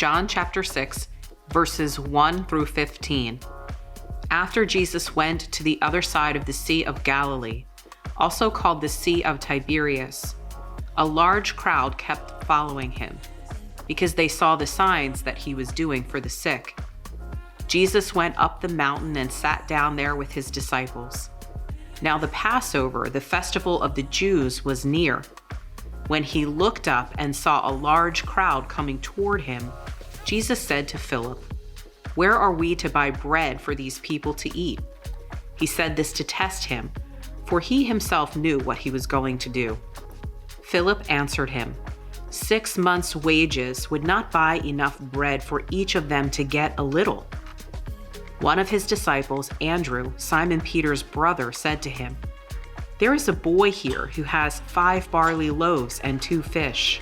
John chapter 6, verses 1 through 15. After Jesus went to the other side of the Sea of Galilee, also called the Sea of Tiberias, a large crowd kept following him, because they saw the signs that he was doing for the sick. Jesus went up the mountain and sat down there with his disciples. Now the Passover, the festival of the Jews, was near. When he looked up and saw a large crowd coming toward him, Jesus said to Philip, "Where are we to buy bread for these people to eat?" He said this to test him, for he himself knew what he was going to do. Philip answered him, 6 months' wages would not buy enough bread for each of them to get a little. One of his disciples, Andrew, Simon Peter's brother, said to him, "There is a boy here who has 5 barley loaves and 2 fish.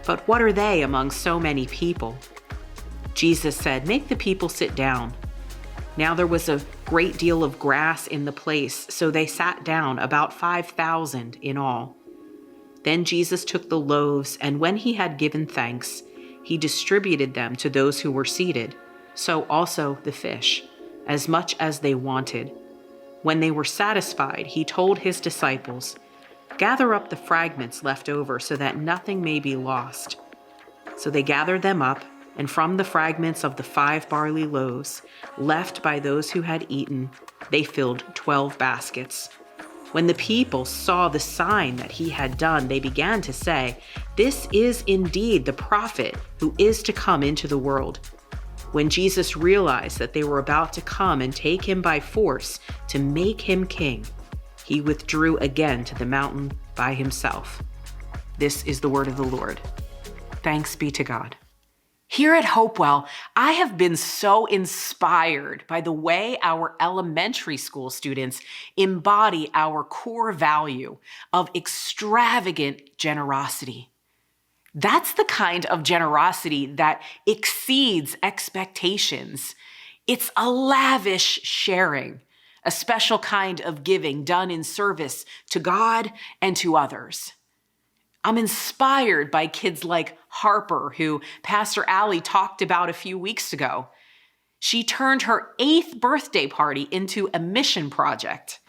But what are they among so many people?" Jesus said, "Make the people sit down." Now there was a great deal of grass in the place, so they sat down, about 5,000 in all. Then Jesus took the loaves, and when he had given thanks, he distributed them to those who were seated, so also the fish, as much as they wanted. When they were satisfied, he told his disciples, "Gather up the fragments left over so that nothing may be lost." So they gathered them up, and from the fragments of the 5 barley loaves left by those who had eaten, they filled 12 baskets. When the people saw the sign that he had done, they began to say, "This is indeed the prophet who is to come into the world." When Jesus realized that they were about to come and take him by force to make him king, he withdrew again to the mountain by himself. This is the word of the Lord. Thanks be to God. Here at Hopewell, I have been so inspired by the way our elementary school students embody our core value of extravagant generosity. That's the kind of generosity that exceeds expectations. It's a lavish sharing, a special kind of giving done in service to God and to others. I'm inspired by kids like Harper, who Pastor Allie talked about a few weeks ago. She turned her 8th birthday party into a mission project.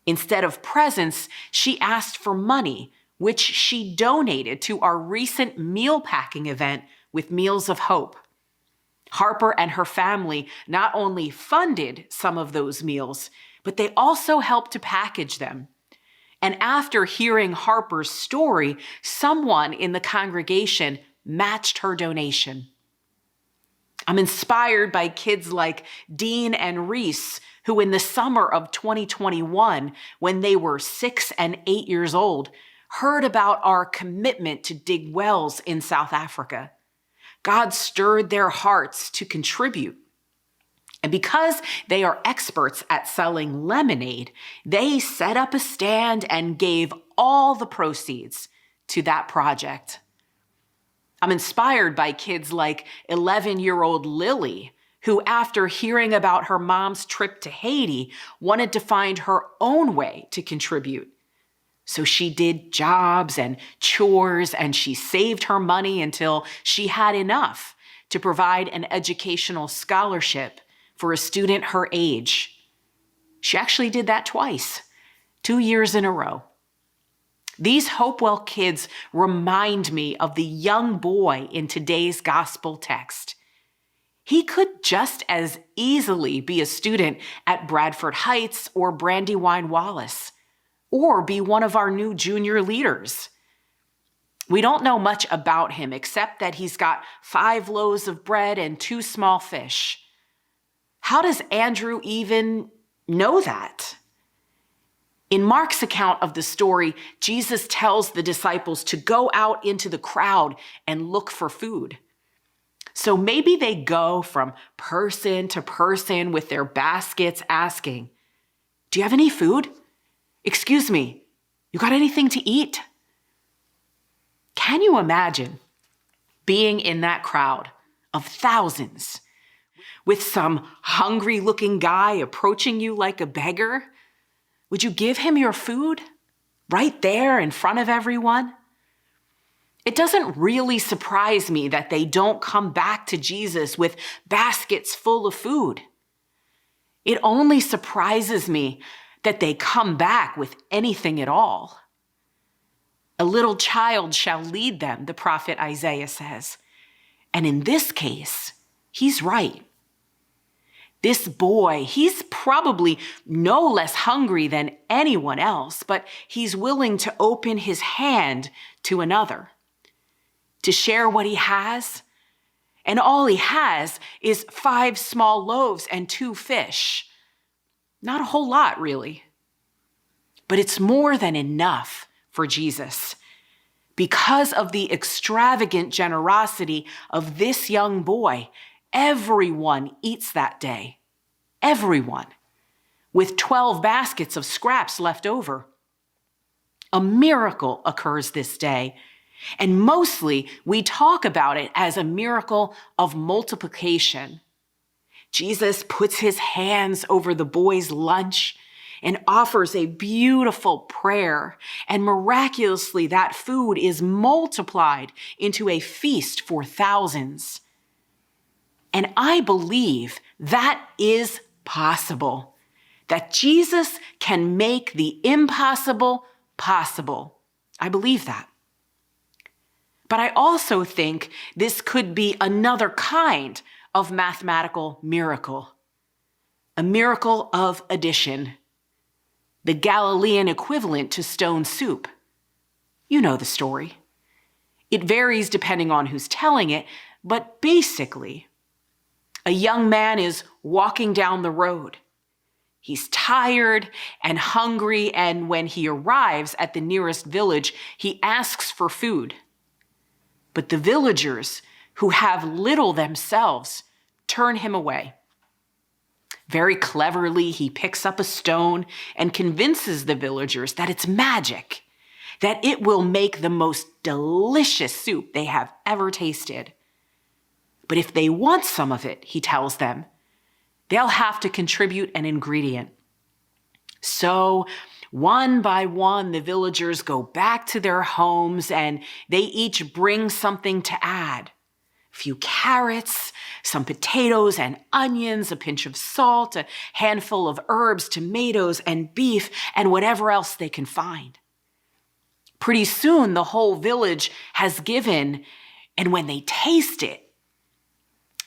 Instead of presents, she asked for money, which she donated to our recent meal packing event with Meals of Hope. Harper and her family not only funded some of those meals, but they also helped to package them. And after hearing Harper's story, someone in the congregation matched her donation. I'm inspired by kids like Dean and Reese, who in the summer of 2021, when they were 6 and 8 years old, heard about our commitment to dig wells in South Africa. God stirred their hearts to contribute. And because they are experts at selling lemonade, they set up a stand and gave all the proceeds to that project. I'm inspired by kids like 11-year-old Lily, who after hearing about her mom's trip to Haiti, wanted to find her own way to contribute. So she did jobs and chores, and she saved her money until she had enough to provide an educational scholarship for a student her age. She actually did that twice, 2 years in a row. These Hopewell kids remind me of the young boy in today's gospel text. He could just as easily be a student at Bradford Heights or Brandywine Wallace, or be one of our new junior leaders. We don't know much about him except that he's got 5 loaves of bread and 2 small fish. How does Andrew even know that? In Mark's account of the story, Jesus tells the disciples to go out into the crowd and look for food. So maybe they go from person to person with their baskets asking, "Do you have any food? Excuse me, you got anything to eat?" Can you imagine being in that crowd of thousands with some hungry-looking guy approaching you like a beggar? Would you give him your food right there in front of everyone? It doesn't really surprise me that they don't come back to Jesus with baskets full of food. It only surprises me that they come back with anything at all. A little child shall lead them, the prophet Isaiah says. And in this case, he's right. This boy, he's probably no less hungry than anyone else, but he's willing to open his hand to another, to share what he has. And all he has is 5 small loaves and 2 fish. Not a whole lot, really. But it's more than enough for Jesus. Because of the extravagant generosity of this young boy, everyone eats that day. Everyone. With 12 baskets of scraps left over. A miracle occurs this day. And mostly we talk about it as a miracle of multiplication. Jesus puts his hands over the boy's lunch and offers a beautiful prayer. And miraculously, that food is multiplied into a feast for thousands. And I believe that is possible, that Jesus can make the impossible possible. I believe that. But I also think this could be another kind of mathematical miracle, a miracle of addition, the Galilean equivalent to stone soup. You know the story. It varies depending on who's telling it, but basically, a young man is walking down the road. He's tired and hungry, and when he arrives at the nearest village, he asks for food. But the villagers, who have little themselves, turn him away. Very cleverly, he picks up a stone and convinces the villagers that it's magic, that it will make the most delicious soup they have ever tasted. But if they want some of it, he tells them, they'll have to contribute an ingredient. So, one by one, the villagers go back to their homes and they each bring something to add. A few carrots, some potatoes and onions, a pinch of salt, a handful of herbs, tomatoes and beef, and whatever else they can find. Pretty soon, the whole village has given, and when they taste it,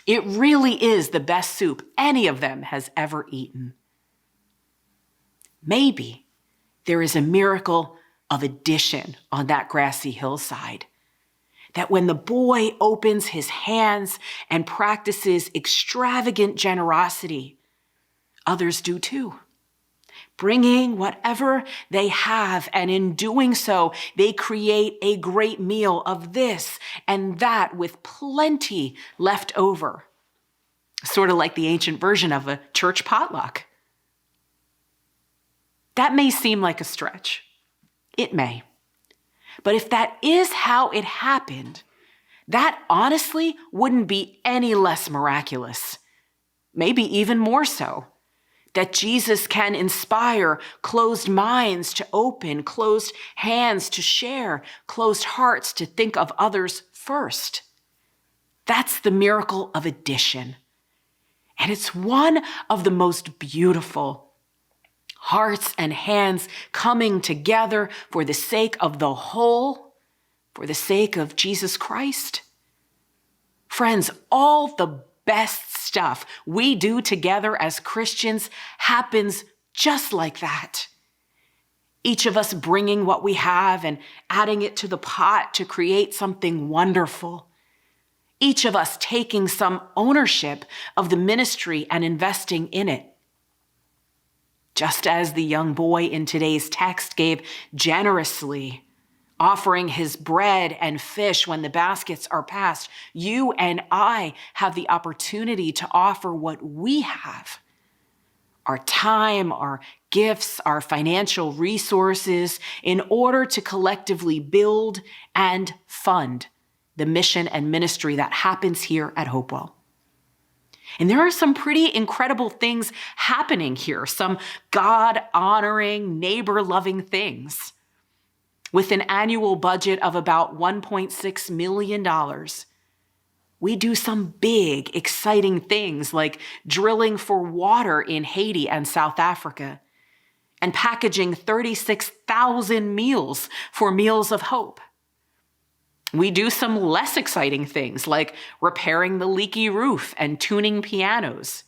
it really is the best soup any of them has ever eaten. Maybe there is a miracle of addition on that grassy hillside. That when the boy opens his hands and practices extravagant generosity, others do too. Bringing whatever they have, and in doing so, they create a great meal of this and that with plenty left over. Sort of like the ancient version of a church potluck. That may seem like a stretch. It may. But if that is how it happened, that honestly wouldn't be any less miraculous. Maybe even more so. That Jesus can inspire closed minds to open, closed hands to share, closed hearts to think of others first. That's the miracle of addition. And it's one of the most beautiful. Hearts and hands coming together for the sake of the whole, for the sake of Jesus Christ. Friends, all the best stuff we do together as Christians happens just like that. Each of us bringing what we have and adding it to the pot to create something wonderful. Each of us taking some ownership of the ministry and investing in it. Just as the young boy in today's text gave generously, offering his bread and fish when the baskets are passed, you and I have the opportunity to offer what we have. Our time, our gifts, our financial resources, in order to collectively build and fund the mission and ministry that happens here at Hopewell. And there are some pretty incredible things happening here, some God-honoring, neighbor-loving things. With an annual budget of about $1.6 million, we do some big, exciting things like drilling for water in Haiti and South Africa, and packaging 36,000 meals for Meals of Hope. We do some less exciting things like repairing the leaky roof and tuning pianos.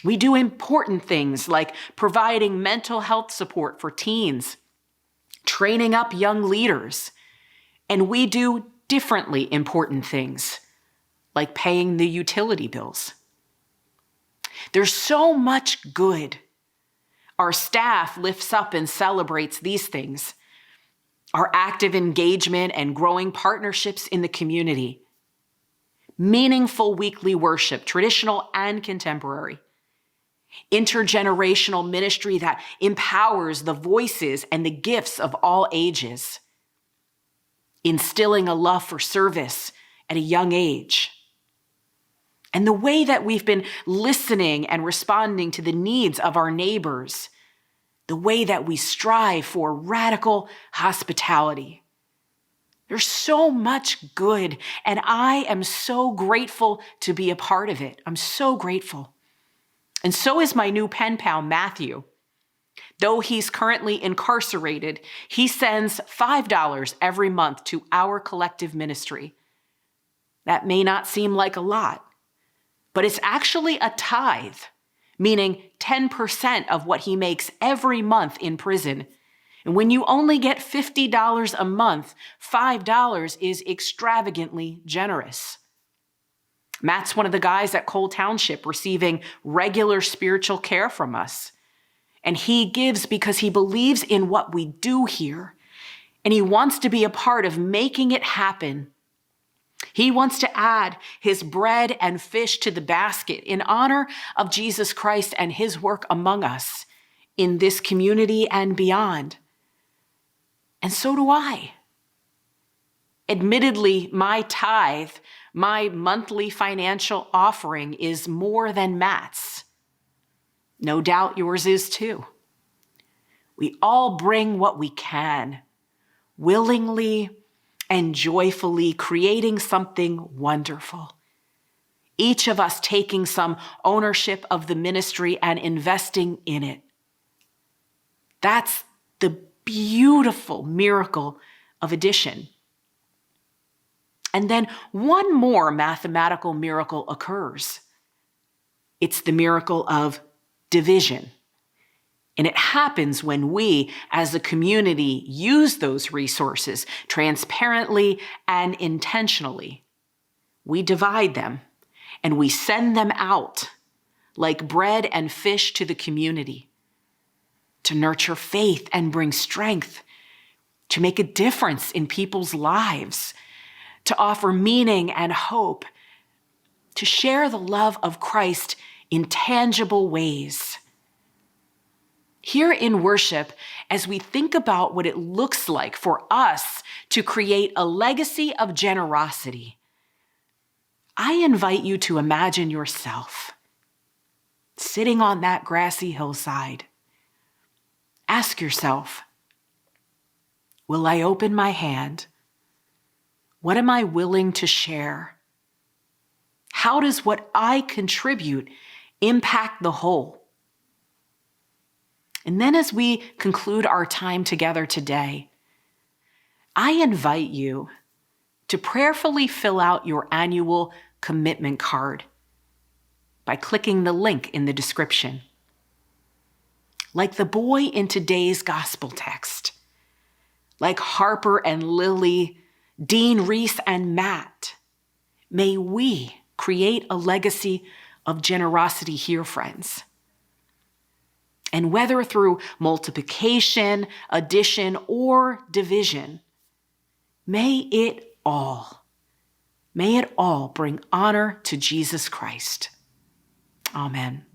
We do important things like providing mental health support for teens, training up young leaders, and we do differently important things like paying the utility bills. There's so much good. Our staff lifts up and celebrates these things. Our active engagement and growing partnerships in the community. Meaningful weekly worship, traditional and contemporary. Intergenerational ministry that empowers the voices and the gifts of all ages. Instilling a love for service at a young age. And the way that we've been listening and responding to the needs of our neighbors. The way that we strive for radical hospitality. There's so much good, and I am so grateful to be a part of it. I'm so grateful. And so is my new pen pal, Matthew. Though he's currently incarcerated, he sends $5 every month to our collective ministry. That may not seem like a lot, but it's actually a tithe, meaning 10% of what he makes every month in prison. And when you only get $50 a month, $5 is extravagantly generous. Matt's one of the guys at Cole Township receiving regular spiritual care from us. And he gives because he believes in what we do here. And he wants to be a part of making it happen. He wants to add his bread and fish to the basket in honor of Jesus Christ and his work among us in this community and beyond. And so do I. Admittedly, my tithe, my monthly financial offering, is more than Matt's. No doubt yours is too. We all bring what we can, willingly and joyfully, creating something wonderful. Each of us taking some ownership of the ministry and investing in it. That's the beautiful miracle of addition. And then one more mathematical miracle occurs. It's the miracle of division. And it happens when we, as a community, use those resources transparently and intentionally. We divide them and we send them out like bread and fish to the community to nurture faith and bring strength, to make a difference in people's lives, to offer meaning and hope, to share the love of Christ in tangible ways. Here in worship, as we think about what it looks like for us to create a legacy of generosity, I invite you to imagine yourself sitting on that grassy hillside. Ask yourself, will I open my hand? What am I willing to share? How does what I contribute impact the whole? And then as we conclude our time together today, I invite you to prayerfully fill out your annual commitment card by clicking the link in the description. Like the boy in today's gospel text, like Harper and Lily, Dean, Reese, and Matt, may we create a legacy of generosity here, friends. And whether through multiplication, addition, or division, may it all bring honor to Jesus Christ. Amen.